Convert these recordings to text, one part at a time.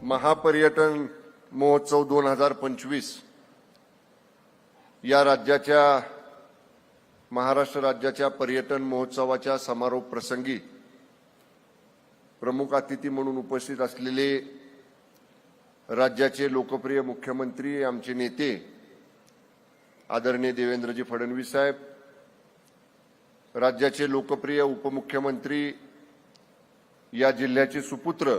महापर्यटन महोत्सव 2025 या राज्याच्या महाराष्ट्र राज्याच्या पर्यटन महोत्सवाच्या समारोप प्रसंगी प्रमुख अतिथी म्हणून उपस्थित असलेले राज्याचे लोकप्रिय मुख्यमंत्री आमचे नेते आदरणीय देवेंद्रजी फडणवीस साहेब, राज्याचे लोकप्रिय उपमुख्यमंत्री या जिल्ह्याचे सुपुत्र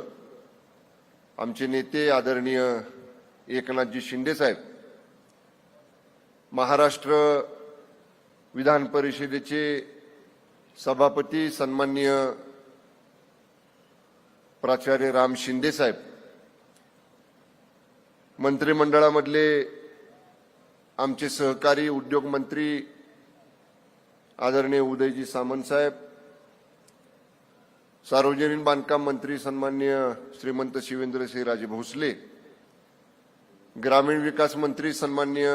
आमचे नेते आदरणीय एकनाथजी शिंदे साहेब, महाराष्ट्र विधान परिषदेचे सभापती सन्माननीय प्राचार्य राम शिंदे साहेब, मंत्रिमंडळामधले आमचे सहकारी उद्योग मंत्री आदरणीय उदयजी सामंत साहेब, सार्वजनिक बांधकाम मंत्री सन्माननीय श्रीमंत शिवेंद्रसिंहराजे भोसले, ग्रामीण विकास मंत्री सन्माननीय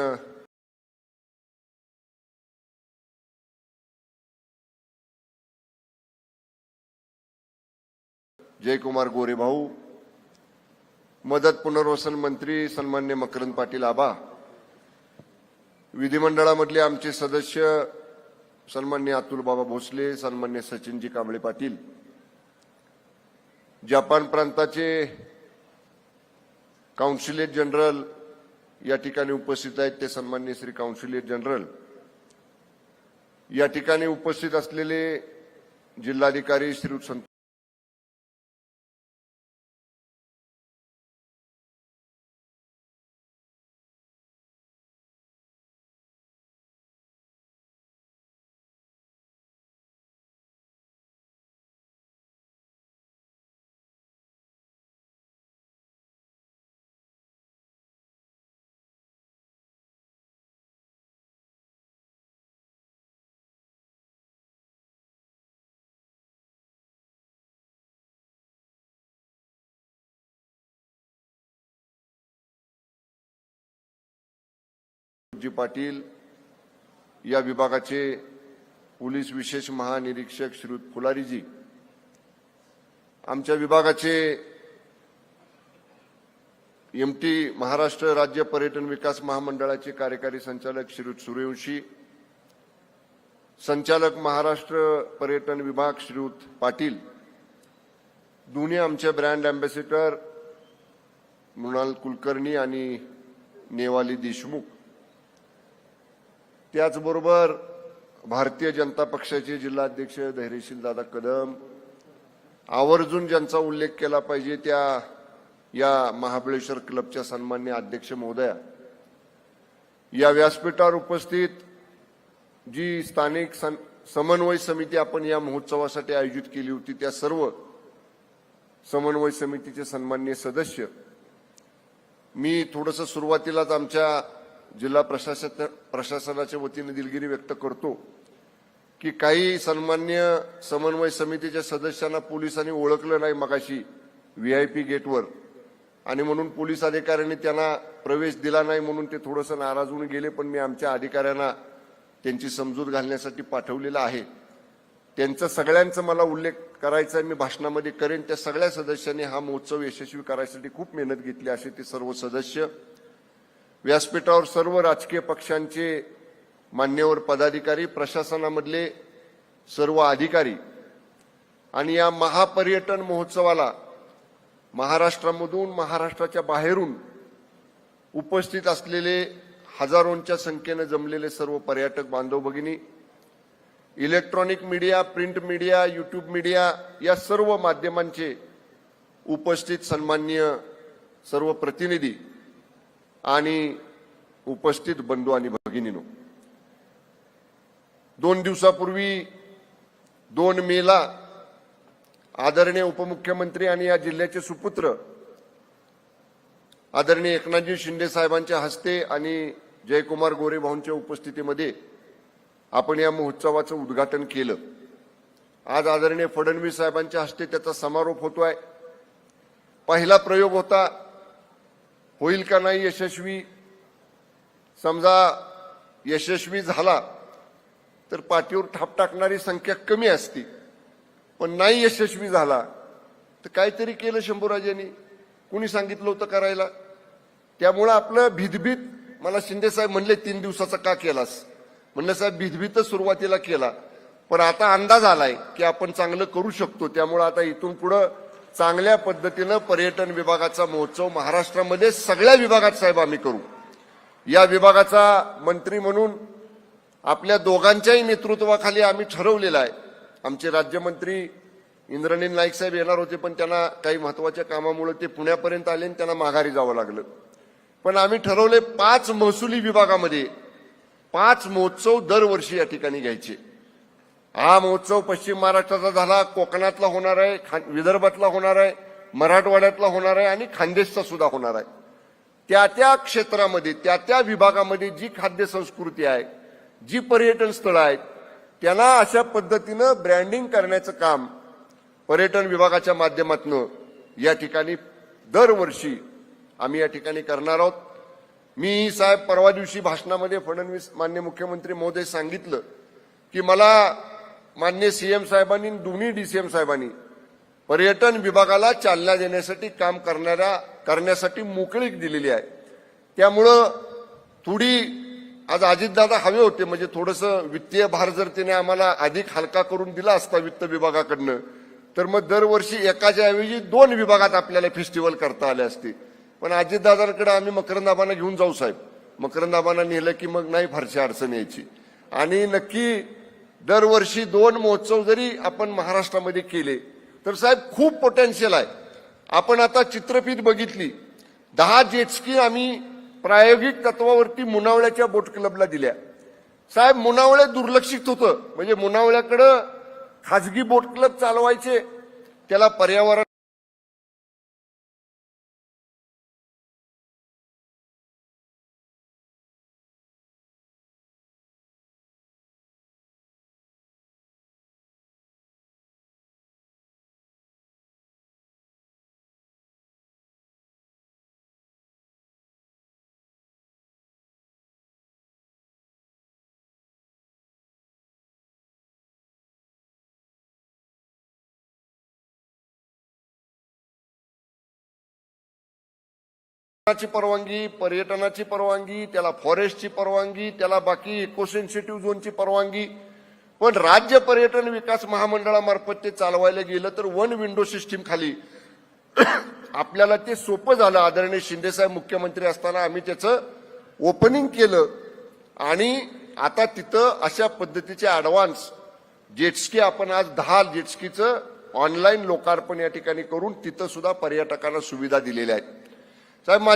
जयकुमार गोरे भाऊ, मदत पुनर्वसन मंत्री सन्माननीय मकरंद पाटील आबा, विधिमंडळामधले आमचे सदस्य सन्माननीय अतुल बाबा भोसले, सन्माननीय सचिनजी कांबळे पाटील, जपान प्रांताचे काउन्सिलेट जनरल या ठिकाणी उपस्थित आहेत, ते सन्माननीय श्री काउन्सिलेट जनरल, या ठिकाणी उपस्थित असलेले जिल्हाधिकारी श्री संतोष जी पाटील, या विभागाचे पोलीस विशेष महानिरीक्षक श्री फुलारीजी, आमच्या विभागाचे एमटी महाराष्ट्र राज्य पर्यटन विकास महामंडळाचे कार्यकारी संचालक श्री सूर्यवंशी, संचालक महाराष्ट्र पर्यटन विभाग श्रीयुत पाटील, दोन्ही आमचे ब्रँड अँबॅसेडर मृणाल कुलकर्णी आणि नेवाली देशमुख, त्याचबरोबर भारतीय जनता पक्षाचे जिल्हाध्यक्ष धैर्यशील दादा कदम, आवर्जून ज्यांचा उल्लेख केला पाहिजे त्या या महाबळेश्वर क्लबच्या सन्माननीय अध्यक्ष महोदया, या व्यासपीठावर उपस्थित जी स्थानिक समन्वय समिती आपण या महोत्सवासाठी आयोजित केली होती, त्या सर्व समन्वय समितीचे सन्माननीय सदस्य, मी थोडंसं सुरुवातीलाच आमच्या जिल्हा प्रशासनाच्या वतीने दिलगिरी व्यक्त करतो की काही सन्मान्य समन्वय समितीच्या सदस्यांना पोलिसांनी ओळखलं नाही मगाशी व्हीआयपी गेटवर, आणि म्हणून पोलीस अधिकाऱ्यांनी त्यांना प्रवेश दिला नाही म्हणून ते थोडंसं नाराज होऊन गेले. पण मी आमच्या अधिकाऱ्यांना त्यांची समजूत घालण्यासाठी पाठवलेलं आहे. त्यांचा सगळ्यांचा मला उल्लेख करायचा आहे, मी भाषणामध्ये करेन. त्या सगळ्या सदस्यांनी हा महोत्सव यशस्वी करायसाठी खूप मेहनत घेतली. असे ते सर्व सदस्य, व्यासपीठावर सर्व राजकीय पक्षांचे मान्यवर पदाधिकारी, प्रशासनामधले सर्व अधिकारी आणि या महापर्यटन महोत्सवाला महाराष्ट्रामधून महाराष्ट्राच्या बाहेरून उपस्थित असलेले हजारोंच्या संख्येने जमलेले सर्व पर्यटक बांधव भगिनी, electronic media, print media, YouTube media या सर्व माध्यमांचे उपस्थित सन्माननीय सर्व प्रतिनिधी आणि उपस्थित बंधू आणि भगिनींनो, 2 दिवसापूर्वी 2 मेला आदरणीय उपमुख्यमंत्री आणि या जिल्ह्याचे सुपुत्र आदरणीय एकनाथजी शिंदे साहेबांच्या हस्ते आणि जयकुमार गोरे भाऊंच्या उपस्थितीमध्ये आपण या महोत्सवाचं उद्घाटन केलं. आज आदरणीय फडणवीस साहेबांच्या हस्ते त्याचा समारोप होतोय. पहिला प्रयोग होता, होईल का नाही यशस्वी, समजा यशस्वी झाला तर पाठीवर थाप टाकणारी संख्या कमी असती, पण नाही यशस्वी झाला तर काहीतरी केलं शंभूराजांनी, कुणी सांगितलं होतं करायला? त्यामुळं आपलं भीतभीत, मला शिंदे साहेब म्हणले 3 दिवसाचा का केलास? म्हणलं साहेब भीतभीतच सुरुवातीला केला, पण आता अंदाज आलाय की आपण चांगलं करू शकतो. त्यामुळं आता इथून पुढं चांगल्या पद्धतीनं पर्यटन विभागाचा महोत्सव महाराष्ट्रामध्ये सगळ्या विभागात साहेब आम्ही करू. या विभागाचा मंत्री म्हणून आपल्या दोघांच्याही नेतृत्वाखाली आम्ही ठरवलेलं आहे. आमचे राज्यमंत्री इंद्रनील नाईक साहेब येणार होते, पण त्यांना काही महत्वाच्या कामामुळे ते पुण्यापर्यंत आले आणि त्यांना माघारी जावं लागलं. पण आम्ही ठरवले 5 महसुली विभागामध्ये 5 महोत्सव दरवर्षी या ठिकाणी घ्यायचे. हा महोत्सव पश्चिम महाराष्ट्राचा झाला, कोकणातला होणार आहे, विदर्भातला होणार आहे, मराठवाड्यातला होणार आहे आणि खानदेशचा सुद्धा होणार आहे. त्या त्या क्षेत्रामध्ये, त्या त्या विभागामध्ये जी खाद्य संस्कृती आहे, जी पर्यटन स्थळं आहेत, त्यांना अशा पद्धतीनं ब्रँडिंग करण्याचं काम पर्यटन विभागाच्या माध्यमातून या ठिकाणी दरवर्षी आम्ही या ठिकाणी करणार आहोत. मी साहेब परवा दिवशी भाषणामध्ये फडणवीस मान्य मुख्यमंत्री महोदय सांगितलं की मला मान्य सीएम साहेबांनी, दोन्ही डीसीएम साहेबांनी पर्यटन विभागाला चालना देण्यासाठी काम करण्यासाठी मोकळीक दिलेली आहे. त्यामुळं थोडी आज अजितदादा हवे होते, म्हणजे थोडंसं वित्तीय भार जर त्याने आम्हाला अधिक हलका करून दिला असता वित्त विभागाकडनं, तर मग दरवर्षी एकाच्या ऐवजी 2 विभागात आपल्याला फेस्टिवल करता आले असते. पण अजितदादांकडे आम्ही मकरंदाबांना घेऊन जाऊ साहेब. मकरंदाबांना नेलं की मग नाही फारशी अडचण यायची. आणि नक्की दरवर्षी 2 महोत्सव जरी आपण महाराष्ट्रामध्ये केले तर साहेब खूप पोटेन्शियल आहे. आपण आता चित्रफित बघितली, 10 जेटस्की आम्ही प्रायोगिक तत्वावरती मुनावळ्याच्या बोट क्लबला दिल्या. साहेब मुनावळे दुर्लक्षित होतं, म्हणजे मुनावळ्याकडं खाजगी बोट क्लब चालवायचे, त्याला पर्यावरण परवानगी, पर्यटनाची परवानगी, त्याला फॉरेस्टची परवानगी, त्याला बाकी इको सेन्सिटिव्ह झोनची परवानगी. पण राज्य पर्यटन विकास महामंडळामार्फत ते चालवायला गेलं तर 1 विंडो सिस्टीम खाली आपल्याला ते सोपं झालं. आदरणीय शिंदेसाहेब मुख्यमंत्री असताना आम्ही त्याचं ओपनिंग केलं आणि आता तिथं अशा पद्धतीचे ऍडव्हान्स जेटस्की आपण आज 10 जेटस्कीचं ऑनलाईन लोकार्पण या ठिकाणी करून तिथं सुद्धा पर्यटकांना सुविधा दिलेल्या आहेत. साहेब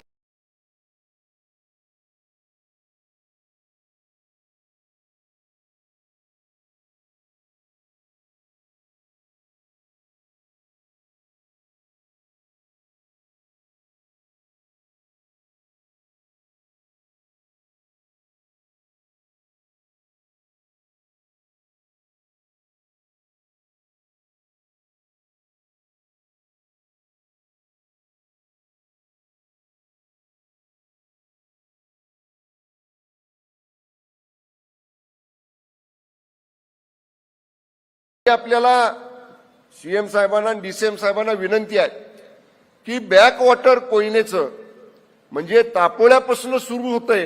आपल्याला सीएम साहेबांना आणि डीसीएम साहेबांना विनंती आहे की बॅकवॉटर कोयनेचं, म्हणजे तापोळ्यापासून सुरू होतंय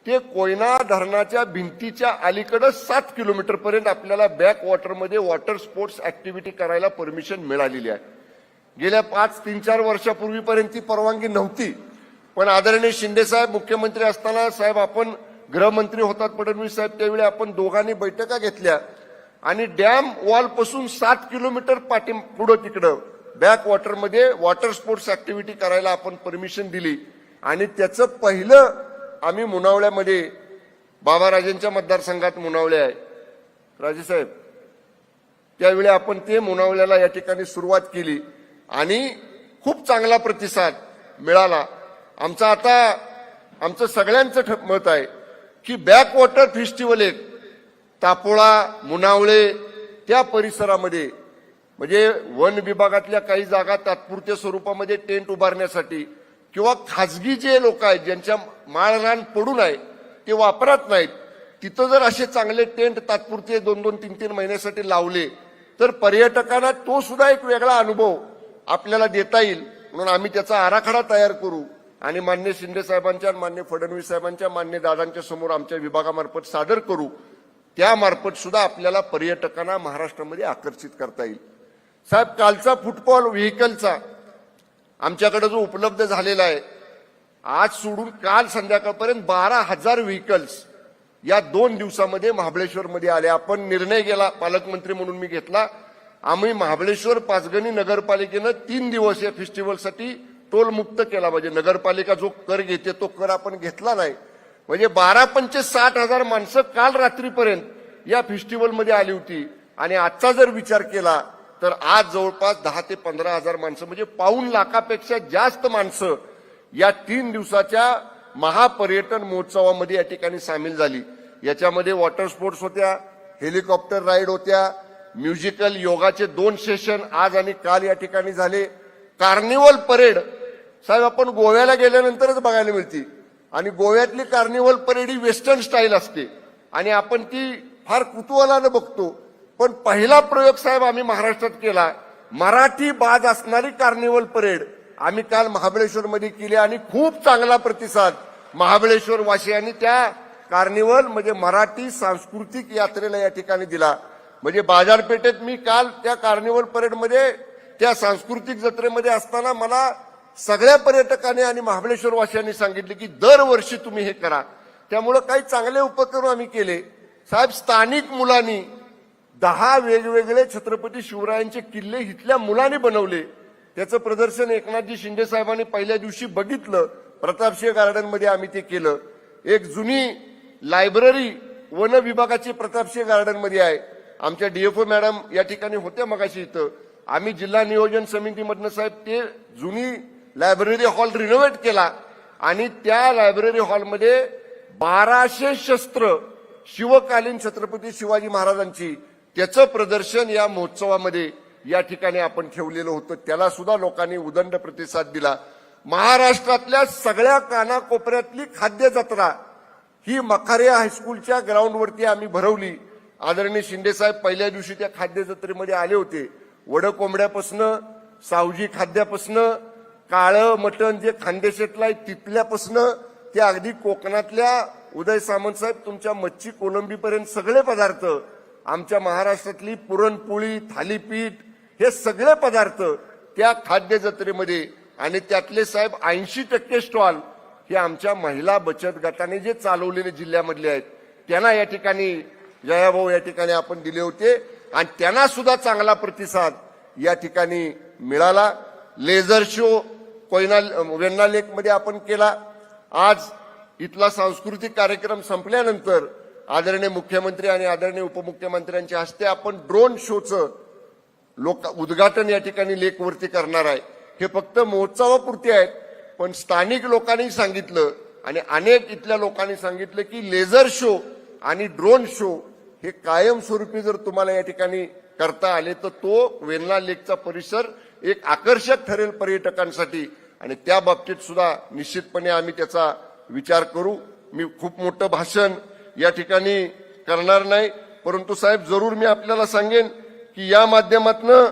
ते कोयना धरणाच्या भिंतीच्या अलीकडे 7 किलोमीटर पर्यंत आपल्याला बॅकवॉटरमध्ये वॉटर स्पोर्ट्स ऍक्टिव्हिटी करायला परमिशन मिळालेली आहे. गेल्या 3-4 वर्षापूर्वीपर्यंत ती परवानगी नव्हती. पण आदरणीय शिंदे साहेब मुख्यमंत्री असताना साहेब आपण गृहमंत्री होतात फडणवीस साहेब, त्यावेळी आपण दोघांनी बैठका घेतल्या आणि डॅम वॉल पासून 7 किलोमीटर पुढे तिकडं बॅकवॉटरमध्ये वॉटर स्पोर्ट्स ऍक्टिव्हिटी करायला आपण परमिशन दिली. आणि त्याचं पहिलं आम्ही मुनावळ्यामध्ये, बाबाराजेंच्या मतदारसंघात मुनावळे आहे राजेसाहेब, त्यावेळी आपण ते मुनावळ्याला या ठिकाणी सुरुवात केली आणि खूप चांगला प्रतिसाद मिळाला. आमचं सगळ्यांचं मत आहे की बॅकवॉटर फेस्टिवल एक तापोळा, मुनावळे त्या परिसरामध्ये, म्हणजे वन विभागातल्या काही जागा तात्पुरत्या स्वरूपामध्ये टेंट उभारण्यासाठी किंवा खाजगी जे लोक आहेत ज्यांच्या माळरान पडून आहे ते वापरत नाहीत, तिथं जर असे चांगले टेंट तात्पुरते 2-2, 3-3 महिन्यासाठी लावले तर पर्यटकांना तो सुद्धा एक वेगळा अनुभव आपल्याला देता येईल. म्हणून आम्ही त्याचा आराखडा तयार करू आणि मान्य शिंदे साहेबांच्या, मान्य फडणवीस साहेबांच्या, मान्य दादांच्या समोर आमच्या विभागामार्फत सादर करू. त्यामार्फत सुद्धा आपल्याला पर्यटकांना महाराष्ट्रामध्ये आकर्षित करता येईल. साहेब, कालचा फुटबॉल व्हेकलचा आमच्याकडे जो उपलब्ध झालेला आहे, आज सोडून काल संध्याकाळपर्यंत 12,000 व्हेकल्स या 2 दिवसामध्ये महाबळेश्वरमध्ये आले. आपण निर्णय गेला पालकमंत्री म्हणून मी घेतला. आम्ही महाबळेश्वर पाचगणी नगरपालिकेनं 3 दिवस या फेस्टिवलसाठी टोल मुक्त केला. म्हणजे नगरपालिका जो कर घेते तो कर आपण घेतला नाही. म्हणजे 12-5 60,000 माणसं काल रात्रीपर्यंत या फेस्टिवलमध्ये आली होती. आणि आजचा जर विचार केला तर आज जवळपास 10 ते 15,000 माणसं, म्हणजे 1.25 लाखापेक्षा जास्त माणसं या 3 दिवसाच्या महापर्यटन महोत्सवामध्ये या ठिकाणी सामील झाली. याच्यामध्ये वॉटर स्पोर्ट्स होत्या, हेलिकॉप्टर राईड होत्या, म्युझिकल योगाचे 2 सेशन आज आणि काल या ठिकाणी झाले. कार्निवल परेड साहेब आपण गोव्याला गेल्यानंतरच बघायला मिळते आणि गोव्यातली कार्निवल परेड ही वेस्टर्न स्टाईल असते आणि आपण ती फार कुतूहलानं बघतो. पण पहिला प्रयोग साहेब आम्ही महाराष्ट्रात केला, मराठी बाज असणारी कार्निवल परेड आम्ही काल महाबळेश्वरमध्ये केली आणि खूप चांगला प्रतिसाद महाबळेश्वर वासियांनी त्या कार्निवल म्हणजे मराठी सांस्कृतिक यात्रेला या ठिकाणी दिला. म्हणजे बाजारपेठेत मी काल त्या कार्निवल परेडमध्ये त्या सांस्कृतिक जत्रेमध्ये असताना मला सगळ्या पर्यटकांनी आणि महाबळेश्वर वासियांनी सांगितले की दरवर्षी तुम्ही हे करा. त्यामुळे काही चांगले उपक्रम आम्ही केले. साहेब, स्थानिक मुलांनी 10 वेगवेगळे छत्रपती शिवरायांचे किल्ले इथल्या मुलांनी बनवले. त्याचं प्रदर्शन एकनाथजी शिंदे साहेबांनी पहिल्या दिवशी बघितलं. प्रतापसिंह गार्डनमध्ये आम्ही ते केलं. एक जुनी लायब्ररी वन विभागाची प्रतापसिंह गार्डनमध्ये आहे. आमच्या डीएफओ मॅडम या ठिकाणी होत्या मगाशी इथं. आम्ही जिल्हा नियोजन समितीमधनं साहेब ते जुनी लायब्ररी हॉल रिनोव्हेट केला आणि त्या लायब्ररी हॉलमध्ये 1200 शस्त्र शिवकालीन छत्रपती शिवाजी महाराजांची त्याचं प्रदर्शन या महोत्सवामध्ये या ठिकाणी आपण ठेवलेलं होतं. त्याला सुद्धा लोकांनी उदंड प्रतिसाद दिला. महाराष्ट्रातल्या सगळ्या कानाकोपऱ्यातली खाद्य जत्रा ही मखारिया हायस्कूलच्या ग्राउंडवरती आम्ही भरवली. आदरणीय शिंदे साहेब पहिल्या दिवशी त्या खाद्य जत्रेमध्ये आले होते. वड कोंबड्यापासनं, सावजी खाद्यापासनं, काळं मटण जे खानदेशातलं आहे तिथल्यापासनं ते अगदी कोकणातल्या उदय सामंत साहेब तुमच्या मच्छी कोलंबीपर्यंत सगळे पदार्थ, आमच्या महाराष्ट्रातली पुरणपोळी, थालीपीठ हे सगळे पदार्थ त्या खाद्य जत्रेमध्ये. आणि त्यातले साहेब 80% स्टॉल हे आमच्या महिला बचत गटाने जे चालवलेले जिल्ह्यामधले आहेत त्यांना या ठिकाणी जयाभाऊ या ठिकाणी आपण दिले होते आणि त्यांना सुद्धा चांगला प्रतिसाद या ठिकाणी मिळाला. लेझर शो कोयना वेण्णा लेक मध्ये आपण केला. आज इथला सांस्कृतिक कार्यक्रम संपल्यानंतर आदरणीय मुख्यमंत्री आणि आदरणीय उपमुख्यमंत्र्यांच्या हस्ते आपण ड्रोन शोचं उद्घाटन या ठिकाणी लेकवरती करणार आहे. हे फक्त महोत्सवापुरते आहेत, पण स्थानिक लोकांनी सांगितलं आणि अनेक इथल्या लोकांनी सांगितलं की लेझर शो आणि ड्रोन शो हे कायमस्वरूपी जर तुम्हाला या ठिकाणी करता आले तर तो वेल्हा लेकचा परिसर एक आकर्षक ठरेल पर्यटकांसाठी आणि त्या बाबतीत सुद्धा निश्चितपणे आम्ही त्याचा विचार करू. मी खूप मोठं भाषण या ठिकाणी करणार नाही, परंतु साहेब जरूर मी आपल्याला सांगेन की या माध्यमातनं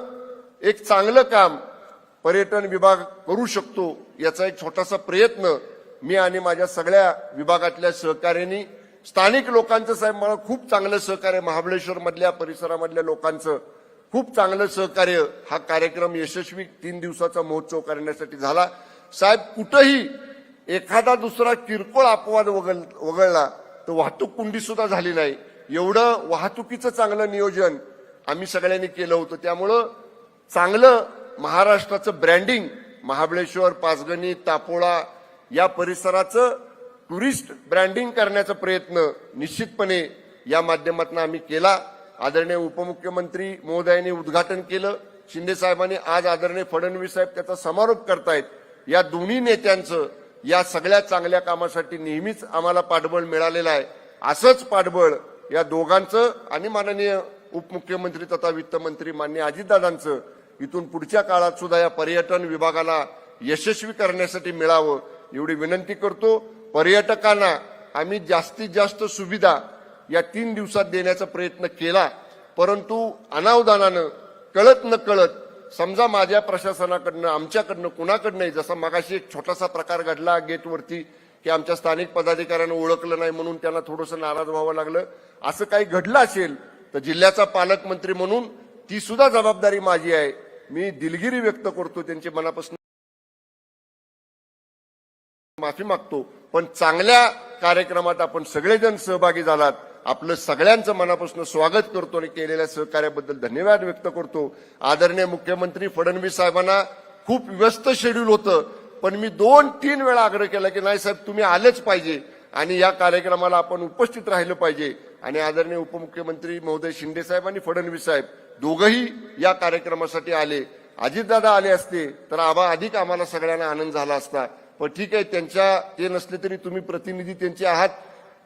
एक चांगलं काम पर्यटन विभाग करू शकतो याचा एक छोटासा प्रयत्न मी आणि माझ्या सगळ्या विभागातल्या सहकार्यांनी, स्थानिक लोकांचं साहेब मला खूप चांगलं सहकार्य, महाबळेश्वर मधल्या परिसरामधल्या लोकांचं खूप चांगलं सहकार्य हा कार्यक्रम यशस्वी 3 दिवसाचा महोत्सव करण्यासाठी झाला. साहेब कुठेही एखादा दुसरा किरकोळ अपवाद वगळला तर वाहतूक कोंडी सुद्धा झाली नाही. एवढं वाहतुकीचं चांगलं नियोजन आम्ही सगळ्यांनी केलं होतं. त्यामुळं चांगलं महाराष्ट्राचं ब्रँडिंग महाबळेश्वर, पाचगणी, तापोळा या परिसराचं टुरिस्ट ब्रँडिंग करण्याचा प्रयत्न निश्चितपणे या माध्यमातून आम्ही केला. आदरणीय उपमुख्यमंत्री महोदयांनी उद्घाटन केलं. शिंदे साहेबांनी आज आदरणीय फडणवीस साहेब त्याचा समारोप करतायत. या दोन्ही नेत्यांचं या सगळ्या चांगल्या कामासाठी नेहमीच आम्हाला पाठबळ मिळालेलं आहे. असंच पाठबळ या दोघांचं आणि माननीय उपमुख्यमंत्री तथा वित्तमंत्री माननीय अजितदादांचं इथून पुढच्या काळात सुद्धा या पर्यटन विभागाला यशस्वी करण्यासाठी मिळावं एवढी विनंती करतो. पर्यटकांना आम्ही जास्तीत जास्त सुविधा या 3 दिवसात देण्याचा प्रयत्न केला, परंतु अनावधानानं कळत न कळत समजा माझ्या प्रशासनाकडनं आमच्याकडनं कुणाकडनंही, जसा मगाशी एक छोटासा प्रकार घडला गेटवरती की आमच्या स्थानिक पदाधिकाऱ्यांना ओळखलं नाही म्हणून त्यांना थोडंसं नाराज व्हावं लागलं, असं काही घडलं असेल तर जिल्ह्याचा पालकमंत्री म्हणून ती सुद्धा जबाबदारी माझी आहे. मी दिलगिरी व्यक्त करतो, त्यांची मनापासून माफी मागतो. पण चांगल्या कार्यक्रमात आपण सगळेजण सहभागी झालात, आपलं सगळ्यांचं मनापासून स्वागत करतो आणि केलेल्या सहकार्याबद्दल धन्यवाद व्यक्त करतो. आदरणीय मुख्यमंत्री फडणवीस साहेबांना खूप व्यस्त शेड्यूल होतं, पण मी 2-3 वेळा आग्रह केला की नाही साहेब तुम्ही आलेच पाहिजे आणि या कार्यक्रमाला आपण उपस्थित राहिलं पाहिजे. आणि आदरणीय उपमुख्यमंत्री महोदय शिंदे साहेब आणि फडणवीस साहेब दोघंही या कार्यक्रमासाठी आले. अजितदादा आले असते तर अधिक आम्हाला सगळ्यांना आनंद झाला असता. पण ठीक आहे, ते नसले तरी तुम्ही प्रतिनिधी त्यांचे आहात.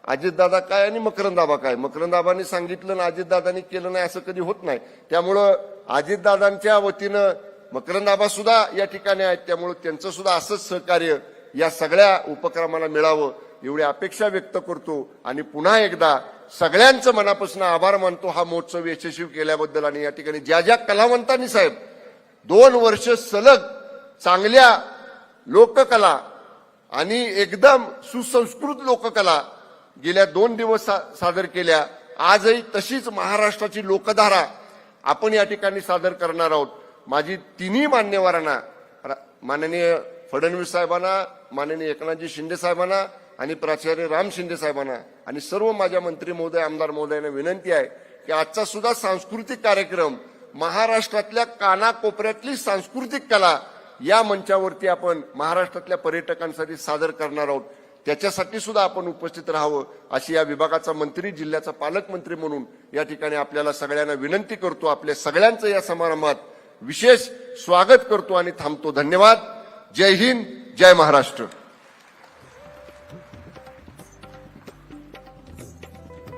अजितदादा काय आणि मकरंदाबा काय, मकरंदाबांनी सांगितलं आणि अजितदादांनी केलं नाही असं कधी होत नाही. त्यामुळं अजितदादांच्या वतीनं मकरंदाबा सुद्धा या ठिकाणी आहेत, त्यामुळे त्यांचं सुद्धा असंच सहकार्य या सगळ्या उपक्रमाला मिळावं एवढी अपेक्षा व्यक्त करतो. आणि पुन्हा एकदा सगळ्यांचं मनापासून आभार मानतो हा महोत्सव यशस्वी केल्याबद्दल. आणि या ठिकाणी ज्या कलावंतांनी साहेब 2 वर्ष सलग चांगल्या लोककला आणि एकदम सुसंस्कृत लोककला गेल्या 2 दिवस सादर केल्या, आजही तशीच महाराष्ट्राची लोकधारा आपण या ठिकाणी सादर करणार आहोत. माझी तिन्ही मान्यवरांना, माननीय फडणवीस साहेबांना, माननीय एकनाथजी शिंदे साहेबांना आणि प्राचार्य राम शिंदे साहेबांना आणि सर्व माझ्या मंत्री महोदय, आमदार महोदयांना विनंती आहे की आजचा सुद्धा सांस्कृतिक कार्यक्रम महाराष्ट्रातल्या कानाकोपऱ्यातली सांस्कृतिक कला या मंचावरती आपण महाराष्ट्रातल्या पर्यटकांसाठी सादर करणार आहोत. त्याच्यासाठी सुद्धा आपण उपस्थित राहावं अशी या विभागाचा मंत्री, जिल्ह्याचा पालकमंत्री म्हणून या ठिकाणी आपल्याला सगळ्यांना विनंती करतो. आपल्या सगळ्यांचं या समारंभात विशेष स्वागत करतो आणि थांबतो. धन्यवाद. जय हिंद, जय महाराष्ट्र.